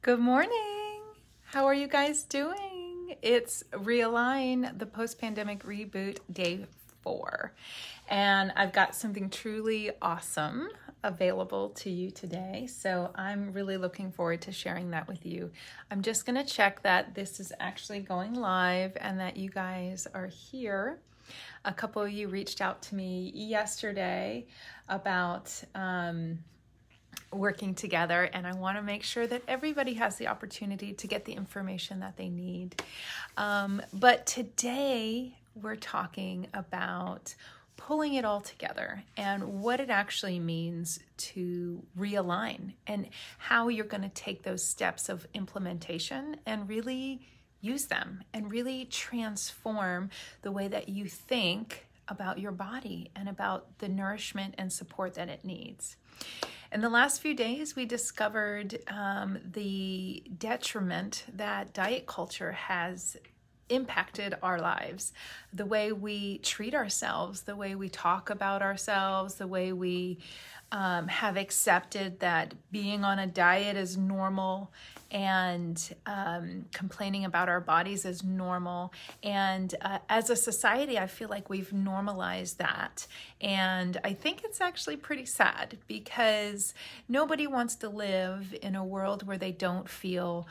Good morning. How are you guys doing? It's Realign, the post-pandemic reboot, day 4. And I've got something truly awesome available to you today. So I'm really looking forward to sharing that with you. I'm just going to check that this is actually going live and that you guys are here. A couple of you reached out to me yesterday about working together, and I want to make sure that everybody has the opportunity to get the information that they need. But today we're talking about pulling it all together and what it actually means to realign and how you're going to take those steps of implementation and really use them and really transform the way that you think about your body and about the nourishment and support that it needs. In the last few days, we discovered the detriment that diet culture has impacted our lives, the way we treat ourselves, the way we talk about ourselves, the way we have accepted that being on a diet is normal and complaining about our bodies is normal. And as a society, I feel like we've normalized that. And I think it's actually pretty sad because nobody wants to live in a world where they don't feel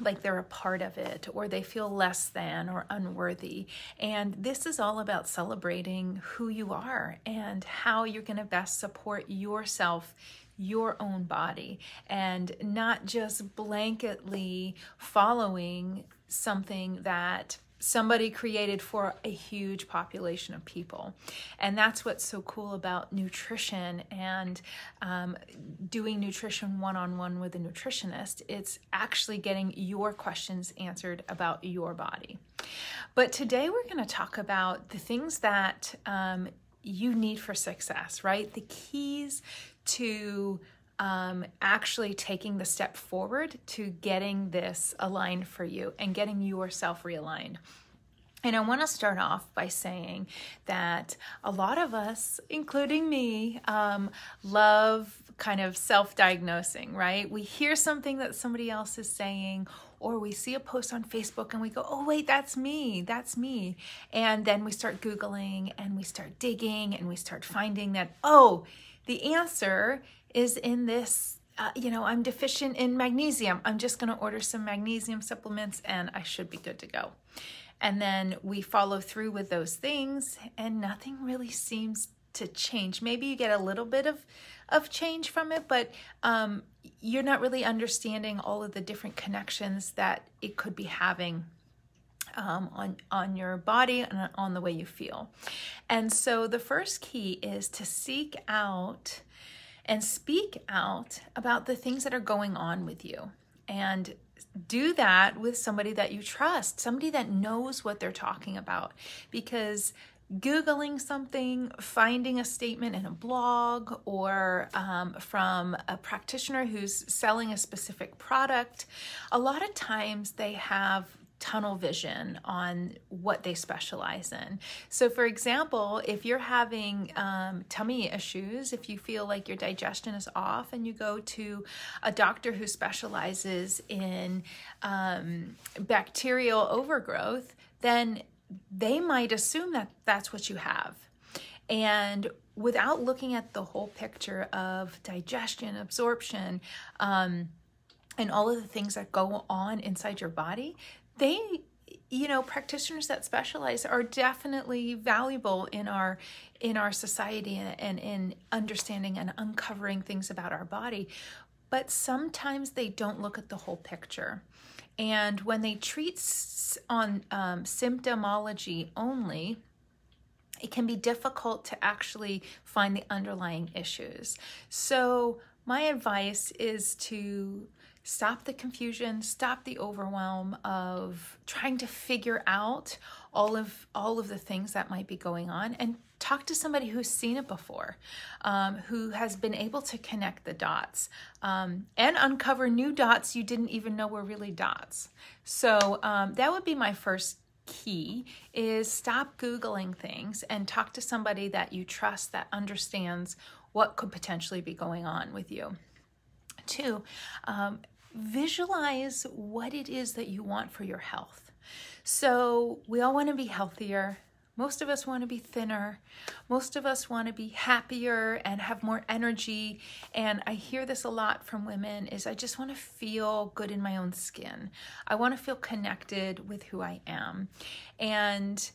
like they're a part of it, or they feel less than or unworthy. And this is all about celebrating who you are and how you're going to best support yourself, your own body, and not just blanketly following something that somebody created for a huge population of people. And that's what's so cool about nutrition and doing nutrition one-on-one with a nutritionist. It's actually getting your questions answered about your body. But today we're going to talk about the things that you need for success, right? The keys to actually taking the step forward to getting this aligned for you and getting yourself realigned. And I want to start off by saying that a lot of us, including me, love kind of self-diagnosing, right? We hear something that somebody else is saying, or we see a post on Facebook and we go, oh, wait, that's me. And then we start Googling and we start digging and we start finding that, oh, the answer is in this, I'm deficient in magnesium. I'm just going to order some magnesium supplements and I should be good to go. And then we follow through with those things and nothing really seems to change. Maybe you get a little bit of change from it, but you're not really understanding all of the different connections that it could be having on your body and on the way you feel. And so the first key is to seek out and speak out about the things that are going on with you. And do that with somebody that you trust, somebody that knows what they're talking about. Because Googling something, finding a statement in a blog or from a practitioner who's selling a specific product, a lot of times they have tunnel vision on what they specialize in. So for example, if you're having tummy issues, if you feel like your digestion is off and you go to a doctor who specializes in bacterial overgrowth, then they might assume that that's what you have. And without looking at the whole picture of digestion, absorption, and all of the things that go on inside your body, practitioners that specialize are definitely valuable in our society and in understanding and uncovering things about our body. But sometimes they don't look at the whole picture. And when they treat on symptomology only, it can be difficult to actually find the underlying issues. So my advice is to stop the confusion, stop the overwhelm of trying to figure out all of the things that might be going on, and talk to somebody who's seen it before, who has been able to connect the dots and uncover new dots you didn't even know were really dots. So that would be my first key, is stop Googling things and talk to somebody that you trust that understands what could potentially be going on with you. Two, visualize what it is that you want for your health. So we all want to be healthier. Most of us want to be thinner. Most of us want to be happier and have more energy. And I hear this a lot from women is I just want to feel good in my own skin. I want to feel connected with who I am. And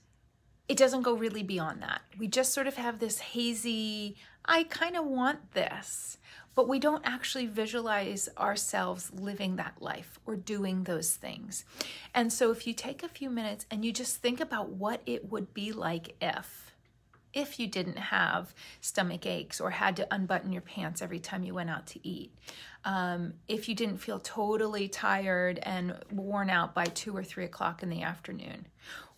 it doesn't go really beyond that. We just sort of have this hazy, I kind of want this, but we don't actually visualize ourselves living that life or doing those things. And so if you take a few minutes and you just think about what it would be like if you didn't have stomach aches or had to unbutton your pants every time you went out to eat, if you didn't feel totally tired and worn out by 2 or 3 o'clock in the afternoon.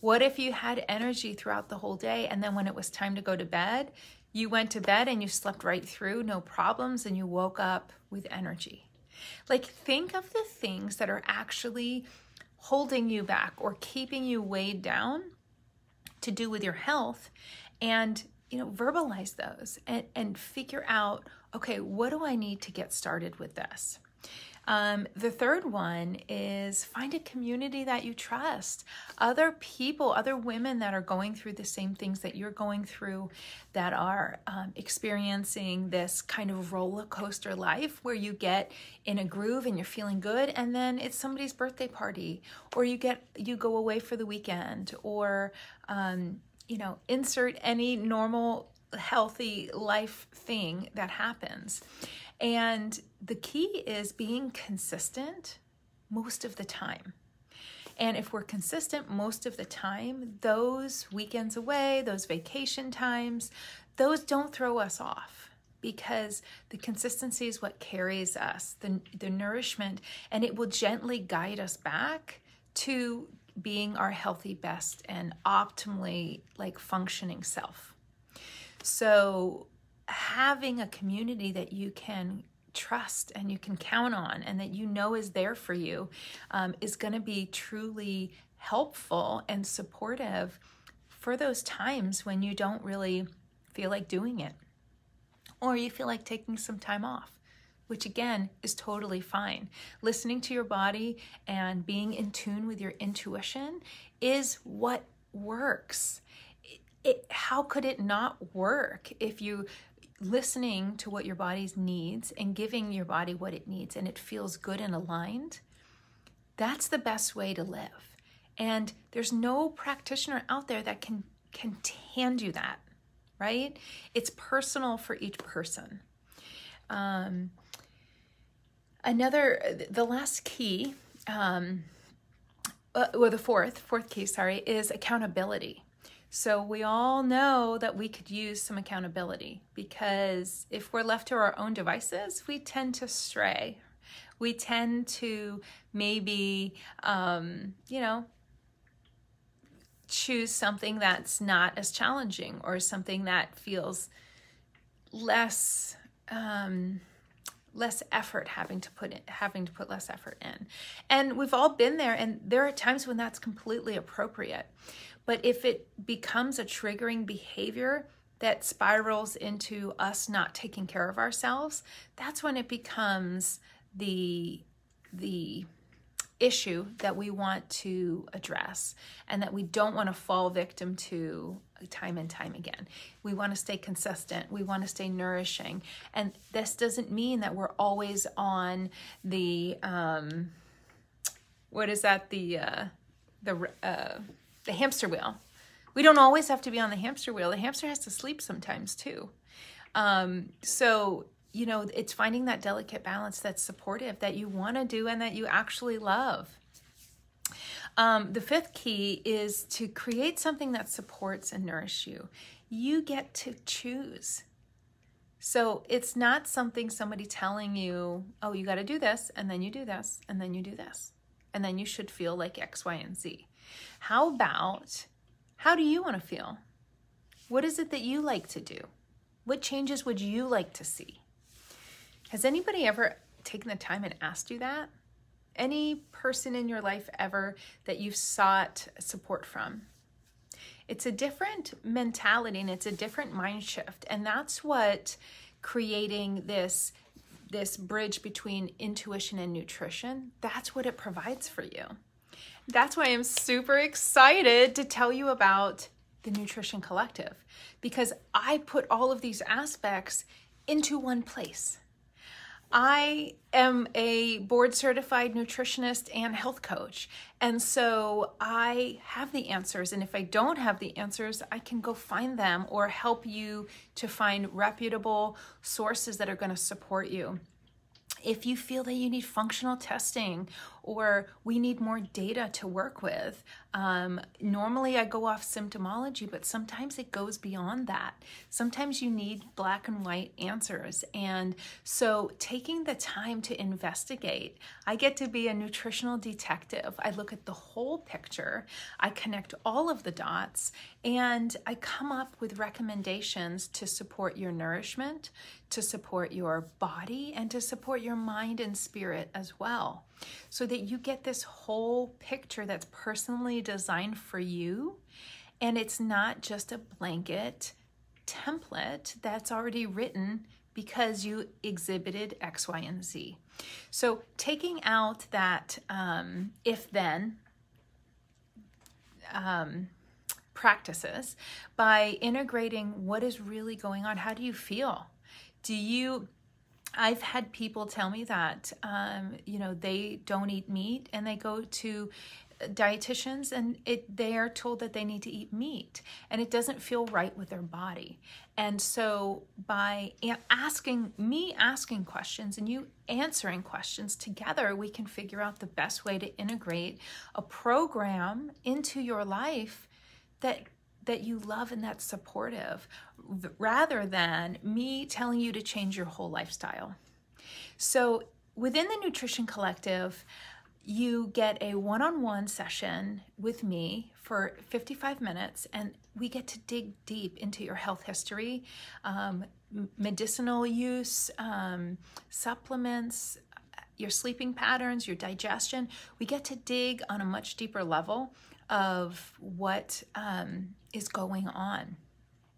What if you had energy throughout the whole day and then when it was time to go to bed, you went to bed and you slept right through, no problems, and you woke up with energy? Like, think of the things that are actually holding you back or keeping you weighed down to do with your health, and verbalize those and figure out, okay, what do I need to get started with this? The third one is find a community that you trust. Other people, other women that are going through the same things that you're going through, that are experiencing this kind of roller coaster life where you get in a groove and you're feeling good, and then it's somebody's birthday party, or you go away for the weekend, or insert any normal, healthy life thing that happens. And the key is being consistent most of the time. And if we're consistent most of the time, those weekends away, those vacation times, those don't throw us off, because the consistency is what carries us, the nourishment, and it will gently guide us back to being our healthy best and optimally functioning self. So having a community that you can trust and you can count on and that is there for you is going to be truly helpful and supportive for those times when you don't really feel like doing it, or you feel like taking some time off, which again is totally fine. Listening to your body and being in tune with your intuition is what works. How could it not work if you listening to what your body needs and giving your body what it needs and it feels good and aligned? That's the best way to live. And there's no practitioner out there that can hand you that, right? It's personal for each person. The last key, the fourth key, is accountability. So we all know that we could use some accountability, because if we're left to our own devices, we tend to stray. We tend to maybe, choose something that's not as challenging, or something that feels less effort, having to put less effort in. And we've all been there, and there are times when that's completely appropriate. But if it becomes a triggering behavior that spirals into us not taking care of ourselves, that's when it becomes the issue that we want to address, and that we don't want to fall victim to time and time again. We want to stay consistent. We want to stay nourishing. And this doesn't mean that we're always on the hamster wheel. We don't always have to be on the hamster wheel. The hamster has to sleep sometimes too. It's finding that delicate balance that's supportive, that you want to do and that you actually love. The fifth key is to create something that supports and nourishes you. You get to choose. So it's not somebody telling you, oh, you got to do this, and then you do this, and then you do this, and then you should feel like X, Y, and Z. How do you want to feel? What is it that you like to do? What changes would you like to see? Has anybody ever taken the time and asked you that? Any person in your life ever that you've sought support from? It's a different mentality and it's a different mind shift. And that's what creating this this bridge between intuition and nutrition, that's what it provides for you. That's why I'm super excited to tell you about the Nutrition Collective, because I put all of these aspects into one place. I am a board certified nutritionist and health coach. And so I have the answers. And if I don't have the answers, I can go find them or help you to find reputable sources that are going to support you. If you feel that you need functional testing or we need more data to work with, normally I go off symptomology, but sometimes it goes beyond that. Sometimes you need black and white answers. And so taking the time to investigate, I get to be a nutritional detective. I look at the whole picture, I connect all of the dots, and I come up with recommendations to support your nourishment, to support your body, and to support your mind and spirit as well, so that you get this whole picture that's personally designed for you, and it's not just a blanket template that's already written because you exhibited X, Y, and Z. So taking out that if-then practices by integrating what is really going on. How do you feel? I've had people tell me that, they don't eat meat and they go to dietitians and they are told that they need to eat meat and it doesn't feel right with their body. And so by asking questions and you answering questions together, we can figure out the best way to integrate a program into your life that you love and that's supportive, rather than me telling you to change your whole lifestyle. So within the Nutrition Collective, you get a one-on-one session with me for 55 minutes, and we get to dig deep into your health history, medicinal use, supplements, your sleeping patterns, your digestion. We get to dig on a much deeper level of what is going on.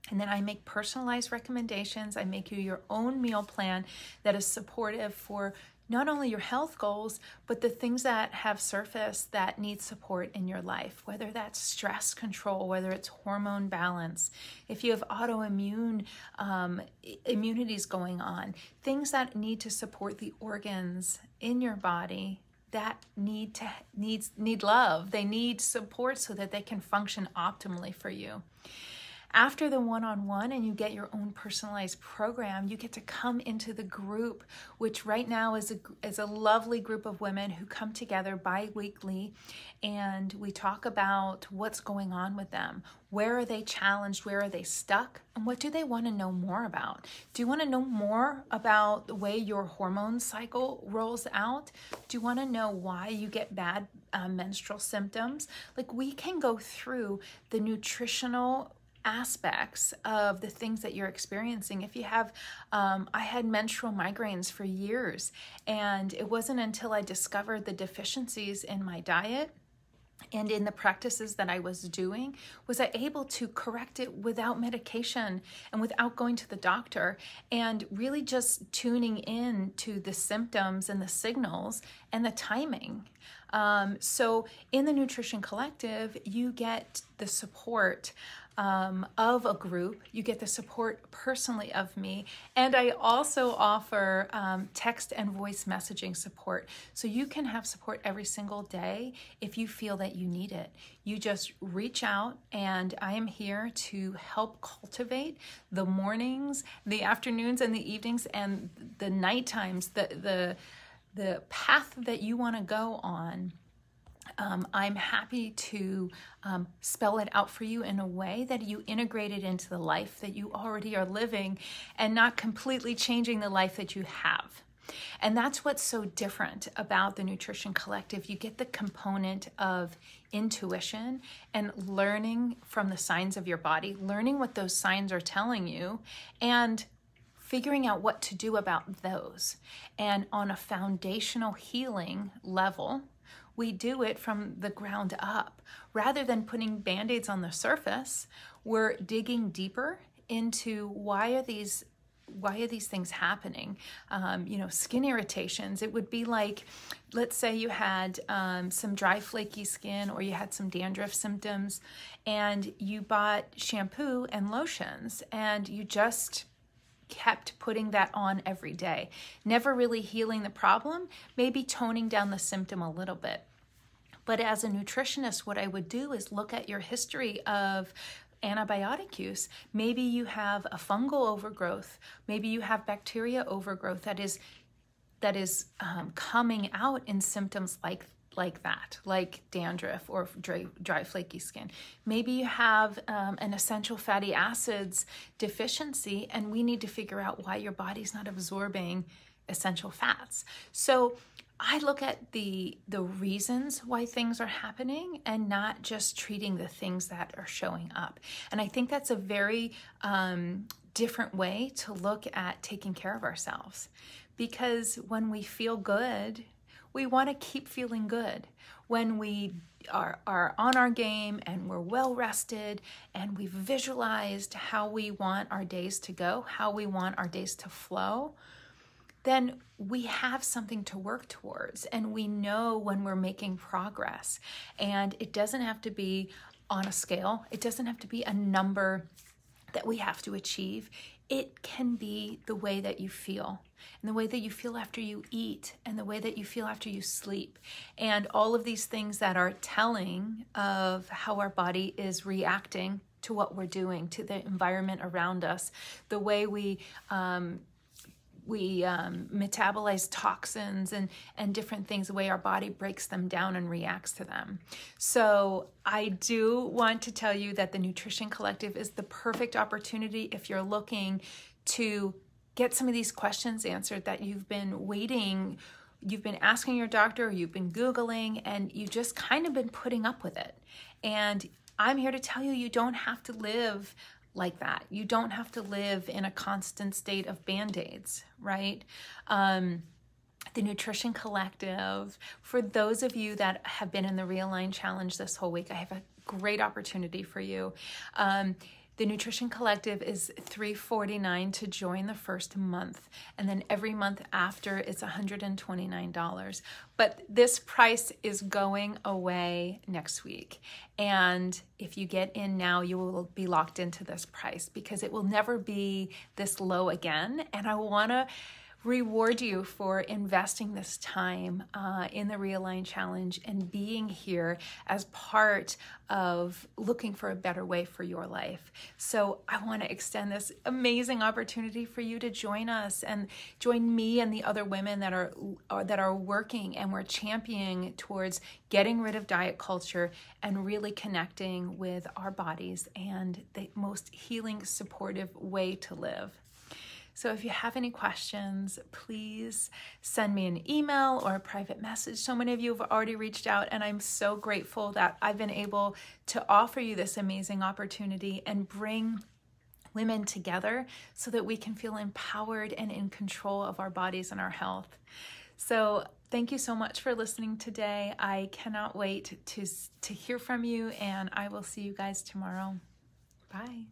And then I make personalized recommendations. I make you your own meal plan that is supportive for not only your health goals, but the things that have surfaced that need support in your life, whether that's stress control, whether it's hormone balance, if you have autoimmune immunities going on, things that need to support the organs in your body that need love. They need support so that they can function optimally for you. After the one-on-one and you get your own personalized program, you get to come into the group, which right now is a lovely group of women who come together bi-weekly, and we talk about what's going on with them. Where are they challenged? Where are they stuck? And what do they want to know more about? Do you want to know more about the way your hormone cycle rolls out? Do you want to know why you get bad menstrual symptoms? Like, we can go through the nutritional aspects of the things that you're experiencing. If you have, I had menstrual migraines for years, and it wasn't until I discovered the deficiencies in my diet and in the practices that I was doing, was I able to correct it without medication and without going to the doctor, and really just tuning in to the symptoms and the signals and the timing. So in the Nutrition Collective, you get the support of a group. You get the support personally of me. And I also offer text and voice messaging support. So you can have support every single day if you feel that you need it. You just reach out, and I am here to help cultivate the mornings, the afternoons, and the evenings, and the night times, the path that you want to go on. I'm happy to spell it out for you in a way that you integrate it into the life that you already are living, and not completely changing the life that you have. And that's what's so different about the Nutrition Collective. You get the component of intuition and learning from the signs of your body, learning what those signs are telling you, and figuring out what to do about those. And on a foundational healing level, we do it from the ground up. Rather than putting Band-Aids on the surface, we're digging deeper into why are these are these things happening? Skin irritations. It would be like, let's say you had some dry, flaky skin, or you had some dandruff symptoms, and you bought shampoo and lotions, and you just kept putting that on every day, never really healing the problem, maybe toning down the symptom a little bit. But as a nutritionist, what I would do is look at your history of antibiotic use. Maybe you have a fungal overgrowth. Maybe you have bacteria overgrowth that is coming out in symptoms like that, like dandruff or dry flaky skin. Maybe you have an essential fatty acids deficiency, and we need to figure out why your body's not absorbing essential fats. So I look at the reasons why things are happening and not just treating the things that are showing up. And I think that's a very different way to look at taking care of ourselves, because when we feel good, we want to keep feeling good. When we are on our game and we're well rested and we've visualized how we want our days to go, how we want our days to flow, then we have something to work towards, and we know when we're making progress. And it doesn't have to be on a scale. It doesn't have to be a number that we have to achieve. It can be the way that you feel, and the way that you feel after you eat, and the way that you feel after you sleep, and all of these things that are telling of how our body is reacting to what we're doing, to the environment around us, the way we metabolize toxins and different things, the way our body breaks them down and reacts to them. So I do want to tell you that the Nutrition Collective is the perfect opportunity if you're looking to get some of these questions answered that you've been waiting, you've been asking your doctor, or you've been Googling, and you've just kind of been putting up with it. And I'm here to tell you, you don't have to live like that. You don't have to live in a constant state of Band-Aids, right? The Nutrition Collective, for those of you that have been in the Realign Challenge this whole week, I have a great opportunity for you. The Nutrition Collective is $349 to join the first month, and then every month after it's $129. But this price is going away next week, and if you get in now, you will be locked into this price because it will never be this low again. And I want to reward you for investing this time in the Realign Challenge and being here as part of looking for a better way for your life. So I want to extend this amazing opportunity for you to join us and join me and the other women that are working, and we're championing towards getting rid of diet culture and really connecting with our bodies and the most healing, supportive way to live. So if you have any questions, please send me an email or a private message. So many of you have already reached out, and I'm so grateful that I've been able to offer you this amazing opportunity and bring women together so that we can feel empowered and in control of our bodies and our health. So thank you so much for listening today. I cannot wait to hear from you, and I will see you guys tomorrow. Bye.